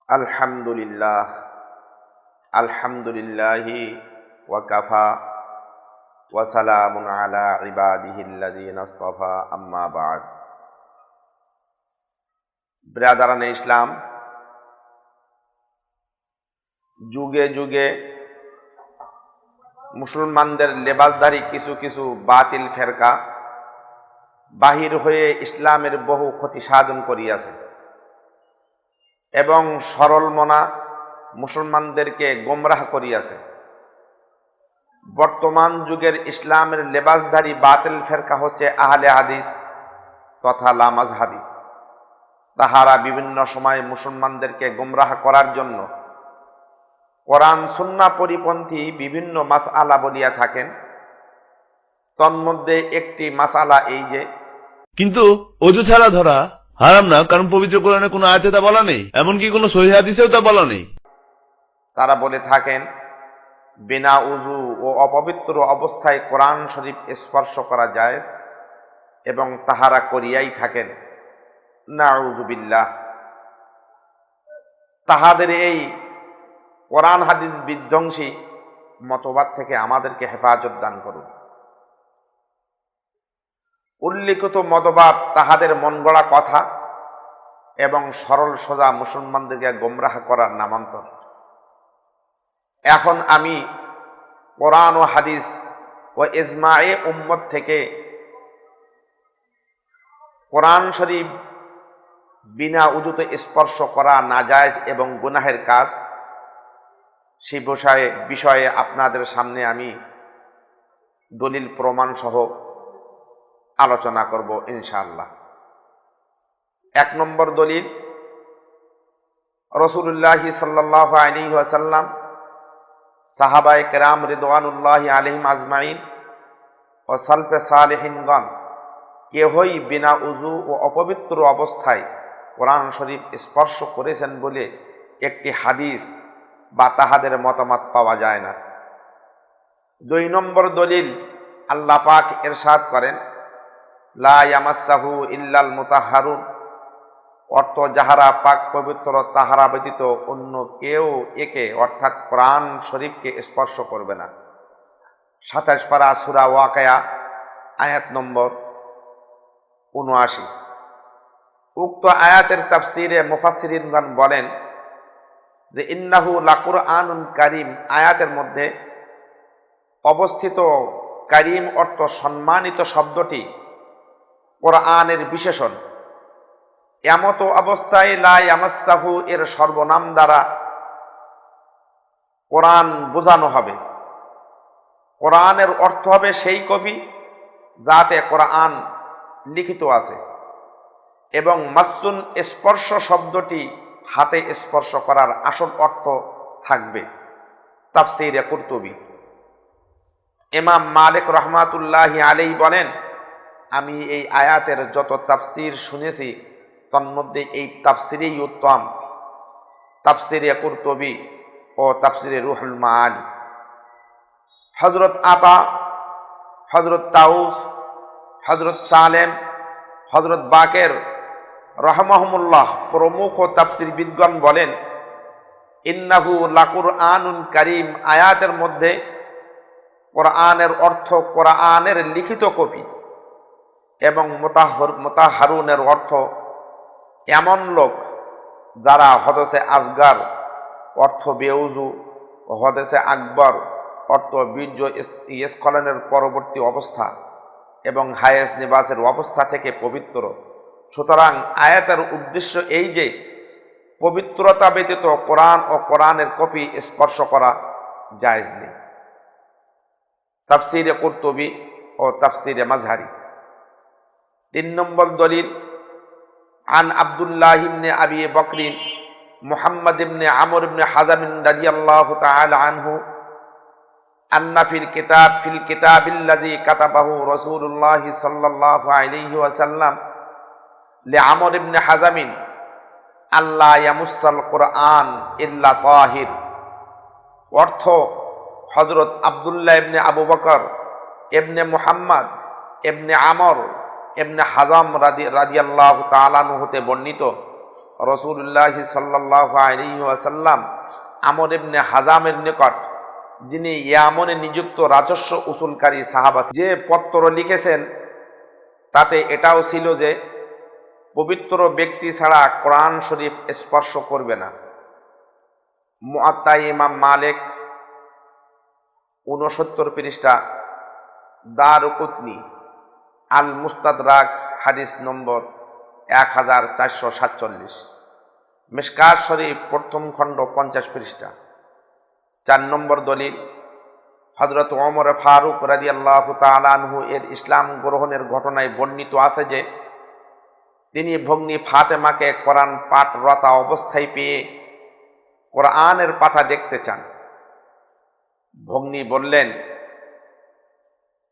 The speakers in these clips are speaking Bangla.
আলহামদুলিল্লাহ আলহামদুলিল্লাহি ওয়া কাফা ওয়া সালামুন আলা ইবাদিহিল্লাযীনা ইসতাফা আম্মা বা'দ। ব্রাদারানে ইসলাম, যুগে যুগে মুসলমানদের লেবাসধারী কিছু কিছু বাতিল ফেরকা বাহির হয়ে ইসলামের বহু ক্ষতি সাধন করিয়াছে এবং সরল মনা মুসলমানদেরকে গোমরাহ করিয়াছে। বর্তমান যুগের ইসলামের লেবাসধারী বাতিল ফেরকা হচ্ছে আহলে হাদিস তথা লামাযহাবী। তাহারা বিভিন্ন সময় মুসলমানদেরকে গোমরাহ করার জন্য কোরআন সুন্নাহ পরিপন্থী বিভিন্ন মাসআলা বলিয়া থাকেন। তন্মধ্যে একটি মাসআলা এই যে, কিন্তু অজু ছাড়া ধরা হারাম না, কারণ পবিত্র কোরআনে কোনো আয়াতে তা বলা নেই, এমনকি কোনো সহিহ হাদিসেও তা বলা নেই। তারা বলে থাকেন বিনা উযু ও অপবিত্র অবস্থায় কোরআন শরীফ স্পর্শ করা যায় এবং তাহারা করিয়াই থাকেন। নাউযু বিল্লাহ। তাহাদের এই কোরআন হাদিস বিধ্বংসী মতবাদ থেকে আমাদেরকে হেফাজত দান করুন। উল্লিখিত মতবাদ তাহাদের মনগড়া কথা এবং সরল সোজা মুসলমানদেরকে গোমরাহ করার নামান্তর। এখন আমি কোরআন ও হাদিস ও ইজমায়ে উম্মত থেকে কোরআন শরীফ বিনা উযুতে স্পর্শ করা নাজায়েজ এবং গুনাহের কাজ, সেই বিষয়ে আপনাদের সামনে আমি দলিল প্রমাণ সহ আলোচনা করব ইনশাআল্লাহ। ১ নম্বর দলিল, রাসূলুল্লাহ সাল্লাল্লাহু আলাইহি ওয়াসাল্লাম, সাহাবায়ে কেরাম রিদওয়ানুল্লাহি আলাইহিম আজমাইন ও সালফে সালেহিনগণ কেহই বিনা উযু ও অপবিত্র অবস্থায় কোরআন শরীফ স্পর্শ করেছেন বলে একটি হাদিস বা তাহাদের মতামত পাওয়া যায় না। ২ নম্বর দলিল, আল্লাহ পাক ইরশাদ করেন লা ইয়ামাসসাহু ইল্লাল মুতাহহারুন, অর্থ যাহারা পাক পবিত্র তাহারা ব্যতীত অন্য কেউ একে অর্থাৎ কোরআন শরীফকে স্পর্শ করবে না। ২৭ পারা সূরা ওয়াকিয়া আয়াত নম্বর ৭৯। উক্ত আয়াতের তাফসীরে মুফাসসিরিনগণ বলেন যে ইন্নাহু লাকুরআনুন কারীম, আয়াতের মধ্যে অবস্থিত কারীম অর্থ সম্মানিত শব্দটি কোরআনের বিশেষণ। এমত অবস্থায় লা ইয়ামাসসাহু এর সর্বনাম দ্বারা কোরআন বোঝানো হবে। কোরআনের অর্থ হবে সেই কবি যাতে কোরআন লিখিত আছে, এবং মাসসুন স্পর্শ শব্দটি হাতে স্পর্শ করার আসল অর্থ থাকবে। তাফসীরে কুরতুবী। ইমাম মালিক রাহমাতুল্লাহি আলাইহি বলেন, আমি এই আয়াতের যত তাফসীর শুনেছি তন্মধ্যে এই তাফসীরই উত্তম, তাফসীরে কুরতুবী ও তাফসীরে রুহুল মাআনি। হযরত আতা, হযরত তাউস, হযরত সালেম, হযরত বাকের রাহমাহুমুল্লাহ প্রমুখ তাফসীরবিদগণ বলেন ইন্নাহু লাকুরআনুন কারীম, আয়াতের মধ্যে কোরআনের অর্থ কোরআনের লিখিত কপি এবং মুতাহহারুনের অর্থ এমন লোক যারা হদসে আসগার অর্থ বেউজু, হদসে আকবর অর্থ বীর্য স্খলনের পরবর্তী অবস্থা এবং হায়েস নিবাসের অবস্থা থেকে পবিত্র। সুতরাং আয়াতের উদ্দেশ্য এই যে পবিত্রতা ব্যতীত কোরআন ও কোরআনের কপি স্পর্শ করা জায়েজ নেই। তাফসীরে কুরতুবী ও তাফসীরে মাযহারি। ৩ নম্বর দলিল, আন আব্দুল্লাহ ইবনে আবি বকর মুহাম্মদ ইবনে আমর ইবনে হাজাম রাদিয়াল্লাহু তাআলা আনহু আন্না ফিল কিতাবিল্লাযী কাতাবাহু রাসূলুল্লাহ সাল্লাল্লাহু আলাইহি ওয়াসাল্লাম লিআমর ইবনে হাজাম আল্লাহ ইয়ামুসাল কুরআন ইল্লা তাহির। অর্থ, হযরত আব্দুল্লাহ ইবনে আবু বকর ইবনে মুহাম্মদ ইবনে আমর ইবনে হাজাম রাদিয়াল্লাহু তাআলা আনহু হতে বর্ণিত, রাসূলুল্লাহ সাল্লাল্লাহু আলাইহি ওয়াসাল্লাম আমর ইবনে হাজামের নিকট, যিনি ইয়ামনে নিযুক্ত রাজস্ব উসুলকারী সাহাবা, যে পত্র লিখেছেন তাতে এটাও ছিল যে পবিত্র ব্যক্তি ছাড়া কোরআন শরীফ স্পর্শ করবে না। মুআত্তা ইমাম মালিক 69 পৃষ্ঠা, দারুকুতনি আল মুস্তাদরাক হাদিস নম্বর 1447, মিশকাত শরীফ প্রথম খণ্ড 50 পৃষ্ঠা। 4 নম্বর দলিল, হযরত ওমর ফারুক রাদিয়াল্লাহু তাআলা আনহু এর ইসলাম গ্রহণের ঘটনায় বর্ণিত আছে যে তিনি ভগ্নী ফাতেমাকে কোরআন পাঠরতা অবস্থায় পেয়ে কোরআনের পাতা দেখতে চান। ভগ্নী বললেন,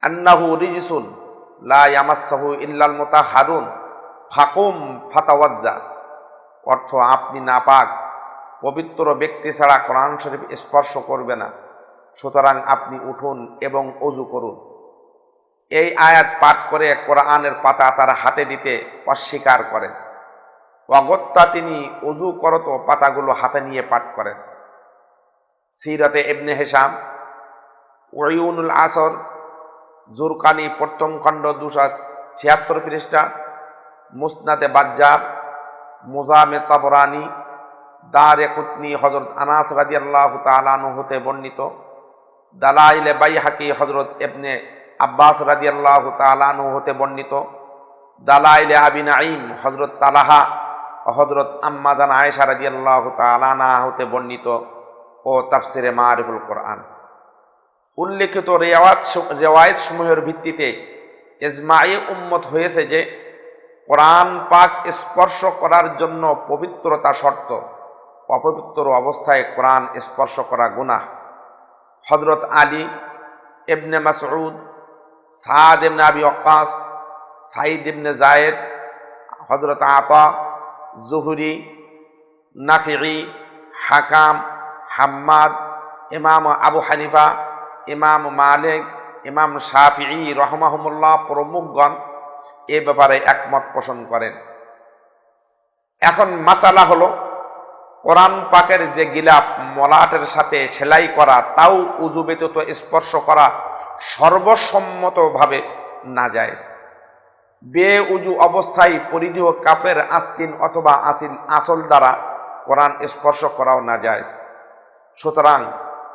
আন্নাহু রিজসুন লা ইয়ামাসসাহু ইল্লাল মুতাহহারুন ফাকুম ফাতাওয়াজ্জা, অর্থ আপনি নাপাক, পবিত্র ব্যক্তি ছাড়া কোরআন শরীফ স্পর্শ করবে না, সুতরাং আপনি উঠুন এবং ওযু করুন। এই আয়াত পাঠ করে কোরআনের পাতা তার হাতে দিতে অস্বীকার করেন। অগত্যা তিনি ওযু করত পাতাগুলো হাতে নিয়ে পাঠ করেন। সিরাতে ইবনে হিশাম, উয়ুনুল আসর, জুরকানি প্রথম খণ্ড 276 পৃষ্ঠা, মুসনাদে বাজ্জার, মুজামে তাবরানি, দারকুতনি হযরত আনাস রাদিয়াল্লাহু তাআলা আনহু হতে বর্ণিত, দালাইলে বাইহাকি হযরত ইবনে আব্বাস রাদিয়াল্লাহু তাআলা আনহু হতে বর্ণিত, দালাইলে আবি নাঈম হযরত তালাহা ও হযরত আম্মা জান আয়েশা রাদিয়াল্লাহু তাআলা আনহা হতে বর্ণিত ও তাফসিরে মারিফুল কোরআন। উল্লেখিত রিওয়ায়াত সমূহের ভিত্তিতে ইজমায়ে উম্মত হয়েছে যে কোরআন পাক স্পর্শ করার জন্য পবিত্রতা শর্ত, অপবিত্র অবস্থায় কোরআন স্পর্শ করা গুনাহ। হযরত আলী ইবনে মাসউদ, সাদ ইবনে আবি ওয়াক্কাস, সাঈদ ইবনে যায়েদ, হযরত আতা, জুহরি, নাফিঈ, হাকাম, হাম্মাদ, ইমাম আবু হানিফা, ইমাম মালিক, ইমাম শাফিঈ রাহমাহুমুল্লাহ প্রমুখগণ এ ব্যাপারে একমত পোষণ করেন। এখন মাসালা হলো, কোরআন পাকের যে গিলাফ মলাটের সাথে সেলাই করা, তাও উযু ব্যতীত স্পর্শ করা সর্বসম্মতভাবে নাজায়েজ। বে উযু অবস্থায় পরিধেয় কাপের আস্তিন অথবা আঁচল দ্বারা কোরআন স্পর্শ করাও নাজায়েজ। সুতরাং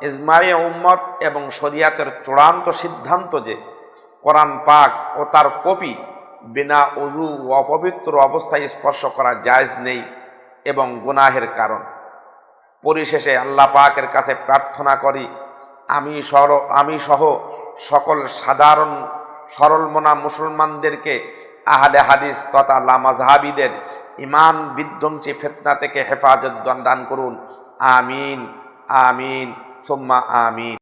ইজমায়ে উম্মত এবং শরিয়াতের চূড়ান্ত সিদ্ধান্ত যে কোরআন পাক ও তার কপি বিনা উযু ও অপবিত্র অবস্থায় স্পর্শ করা জায়েজ নেই এবং গুনাহের কারণ। পরিশেষে আল্লাহ পাকের কাছে প্রার্থনা করি, আমি সহ সকল সাধারণ সরলমনা মুসলমানদেরকে আহলে হাদিস তথা লামাযহাবীদের ঈমান বিধ্বংসী ফিতনা থেকে হেফাজত দান করুন। আমিন আমিন সুম্মা আমিন।